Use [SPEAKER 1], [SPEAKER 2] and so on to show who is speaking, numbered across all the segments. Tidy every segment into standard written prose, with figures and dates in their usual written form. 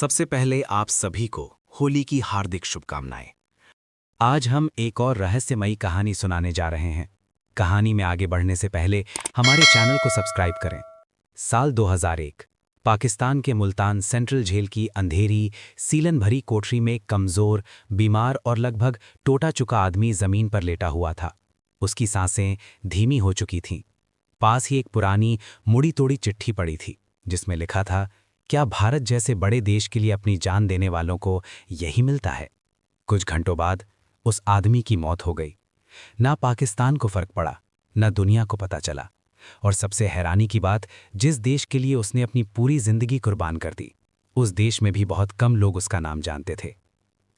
[SPEAKER 1] सबसे पहले आप सभी को होली की हार्दिक शुभकामनाएं।
[SPEAKER 2] आज हम एक और रहस्यमयी कहानी सुनाने जा रहे हैं। कहानी में आगे बढ़ने से पहले हमारे चैनल को सब्सक्राइब करें। साल 2001, पाकिस्तान के मुल्तान सेंट्रल जेल की अंधेरी, सीलन भरी कोठरी में एक कमज़ोर, बीमार और लगभग टूटा चुका आदमी ज़मीन पर लेटा हुआ था। उसकी सांसें धीमी हो चुकी थीं। पास ही एक पुरानी, मुड़ी तोड़ी चिट्ठी पड़ी थी, जिसमें लिखा था, क्या भारत जैसे बड़े देश के लिए अपनी जान देने वालों को यही मिलता है? कुछ घंटों बाद उस आदमी की मौत हो गई। ना पाकिस्तान को फर्क पड़ा, न दुनिया को पता चला, और सबसे हैरानी की बात, जिस देश के लिए उसने अपनी पूरी जिंदगी कुर्बान कर दी, उस देश में भी बहुत कम लोग उसका नाम जानते थे।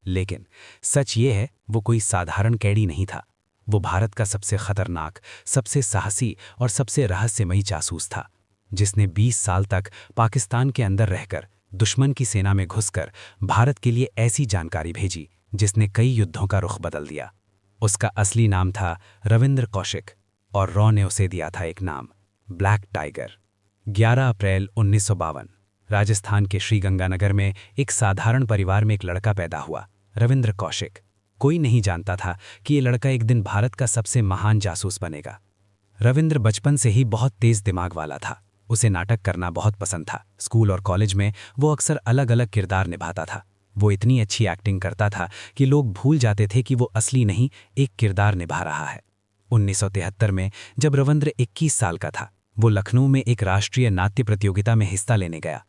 [SPEAKER 2] लेकिन सच ये है, वो कोई साधारण कैदी नहीं था। वो भारत का सबसे खतरनाक, सबसे साहसी और सबसे रहस्यमयी जासूस था, जिसने 20 साल तक पाकिस्तान के अंदर रहकर दुश्मन की सेना में घुसकर भारत के लिए ऐसी जानकारी भेजी जिसने कई युद्धों का रुख बदल दिया। उसका असली नाम था रविंद्र कौशिक, और रॉ ने उसे दिया था एक नाम, ब्लैक टाइगर। 11 अप्रैल 1952, राजस्थान के श्रीगंगानगर में एक साधारण परिवार में एक लड़का पैदा हुआ, रविंद्र कौशिक। कोई नहीं जानता था कि ये लड़का एक दिन भारत का सबसे महान जासूस बनेगा। रविंद्र बचपन से ही बहुत तेज दिमाग वाला था। उसे नाटक करना बहुत पसंद था। स्कूल और कॉलेज में वो अक्सर अलग अलग किरदार निभाता था। वो इतनी अच्छी एक्टिंग करता था कि लोग भूल जाते थे कि वो असली नहीं, एक किरदार निभा रहा है। 1973 में जब रविंद्र 21 साल का था, वो लखनऊ में एक राष्ट्रीय नाट्य प्रतियोगिता में हिस्सा लेने गया।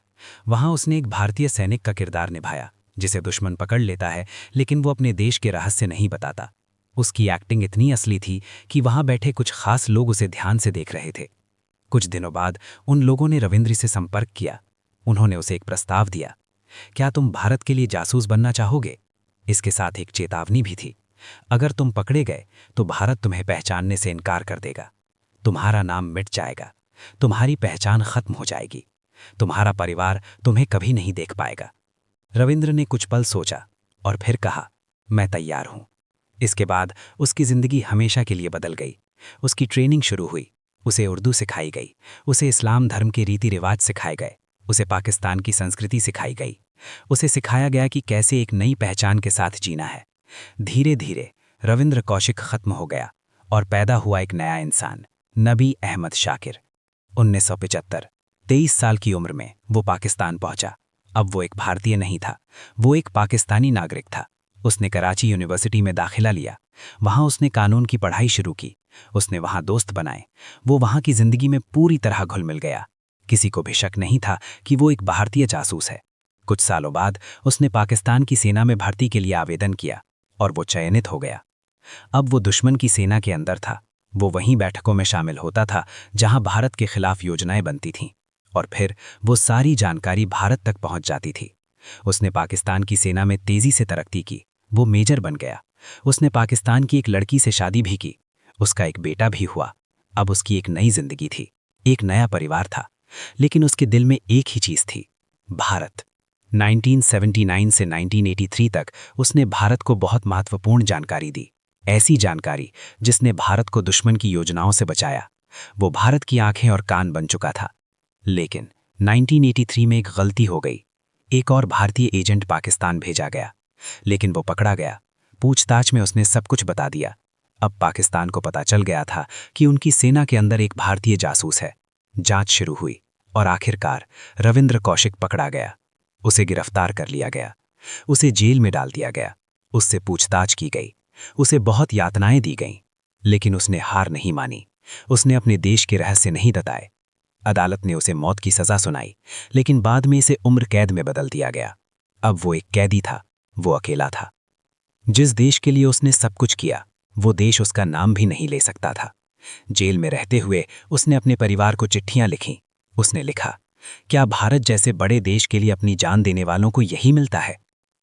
[SPEAKER 2] वहां उसने एक भारतीय सैनिक का किरदार निभाया, जिसे दुश्मन पकड़ लेता है, लेकिन वो अपने देश के रहस्य नहीं बताता। उसकी एक्टिंग इतनी असली थी कि वहां बैठे कुछ खास लोग उसे ध्यान से देख रहे थे। कुछ दिनों बाद उन लोगों ने रविंद्र से संपर्क किया। उन्होंने उसे एक प्रस्ताव दिया, क्या तुम भारत के लिए जासूस बनना चाहोगे? इसके साथ एक चेतावनी भी थी, अगर तुम पकड़े गए तो भारत तुम्हें पहचानने से इनकार कर देगा। तुम्हारा नाम मिट जाएगा, तुम्हारी पहचान खत्म हो जाएगी, तुम्हारा परिवार तुम्हें कभी नहीं देख पाएगा। रविंद्र ने कुछ पल सोचा और फिर कहा, मैं तैयार हूं। इसके बाद उसकी जिंदगी हमेशा के लिए बदल गई। उसकी ट्रेनिंग शुरू हुई, उसे उर्दू सिखाई गई, उसे इस्लाम धर्म के रीति रिवाज सिखाए गए, उसे पाकिस्तान की संस्कृति सिखाई गई, उसे सिखाया गया कि कैसे एक नई पहचान के साथ जीना है। धीरे धीरे रविंद्र कौशिक खत्म हो गया और पैदा हुआ एक नया इंसान, नबी अहमद शाकिर। 1975, 23 साल की उम्र में वो पाकिस्तान पहुंचा। अब वो एक भारतीय नहीं था, वो एक पाकिस्तानी नागरिक था। उसने कराची यूनिवर्सिटी में दाखिला लिया। वहां उसने कानून की पढ़ाई शुरू की। उसने वहां दोस्त बनाए। वो वहां की जिंदगी में पूरी तरह घुल मिल गया। किसी को भी शक नहीं था कि वो एक भारतीय जासूस है। कुछ सालों बाद उसने पाकिस्तान की सेना में भर्ती के लिए आवेदन किया और वो चयनित हो गया। अब वो दुश्मन की सेना के अंदर था। वो वहीं बैठकों में शामिल होता था जहां भारत के खिलाफ योजनाएं बनती थीं, और फिर वो सारी जानकारी भारत तक पहुंच जाती थी। उसने पाकिस्तान की सेना में तेजी से तरक्की की। वो मेजर बन गया। उसने पाकिस्तान की एक लड़की से शादी भी की। उसका एक बेटा भी हुआ। अब उसकी एक नई जिंदगी थी, एक नया परिवार था। लेकिन उसके दिल में एक ही चीज थी, भारत। 1979 से 1983 तक उसने भारत को बहुत महत्वपूर्ण जानकारी दी, ऐसी जानकारी जिसने भारत को दुश्मन की योजनाओं से बचाया। वो भारत की आंखें और कान बन चुका था। लेकिन 1983 में एक गलती हो गई। एक और भारतीय एजेंट पाकिस्तान भेजा गया, लेकिन वो पकड़ा गया। पूछताछ में उसने सब कुछ बता दिया। अब पाकिस्तान को पता चल गया था कि उनकी सेना के अंदर एक भारतीय जासूस है। जांच शुरू हुई और आखिरकार रविंद्र कौशिक पकड़ा गया। उसे गिरफ्तार कर लिया गया। उसे जेल में डाल दिया गया। उससे पूछताछ की गई। उसे बहुत यातनाएं दी गईं, लेकिन उसने हार नहीं मानी। उसने अपने देश के रहस्य नहीं बताए। अदालत ने उसे मौत की सजा सुनाई, लेकिन बाद में इसे उम्र कैद में बदल दिया गया। अब वो एक कैदी था, वो अकेला था। जिस देश के लिए उसने सब कुछ किया, वो देश उसका नाम भी नहीं ले सकता था। जेल में रहते हुए उसने अपने परिवार को चिट्ठियां लिखीं। उसने लिखा, क्या भारत जैसे बड़े देश के लिए अपनी जान देने वालों को यही मिलता है?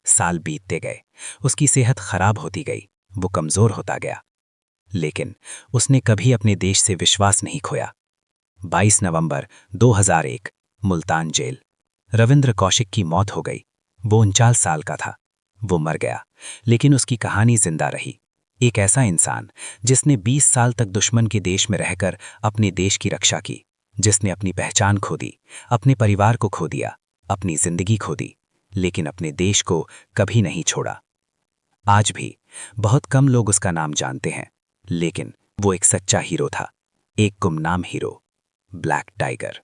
[SPEAKER 2] साल बीतते गए, उसकी सेहत खराब होती गई, वो कमजोर होता गया। लेकिन उसने कभी अपने देश से विश्वास नहीं खोया। 22 नवंबर 2001, मुल्तान जेल। रविंद्र कौशिक की मौत हो गई। वो 49 साल का था। वो मर गया, लेकिन उसकी कहानी जिंदा रही। एक ऐसा इंसान जिसने 20 साल तक दुश्मन के देश में रहकर अपने देश की रक्षा की, जिसने अपनी पहचान खो दी, अपने परिवार को खो दिया, अपनी जिंदगी खो दी, लेकिन अपने देश को कभी नहीं छोड़ा। आज भी बहुत कम लोग उसका नाम जानते हैं, लेकिन वो एक सच्चा हीरो था, एक गुमनाम हीरो, ब्लैक टाइगर।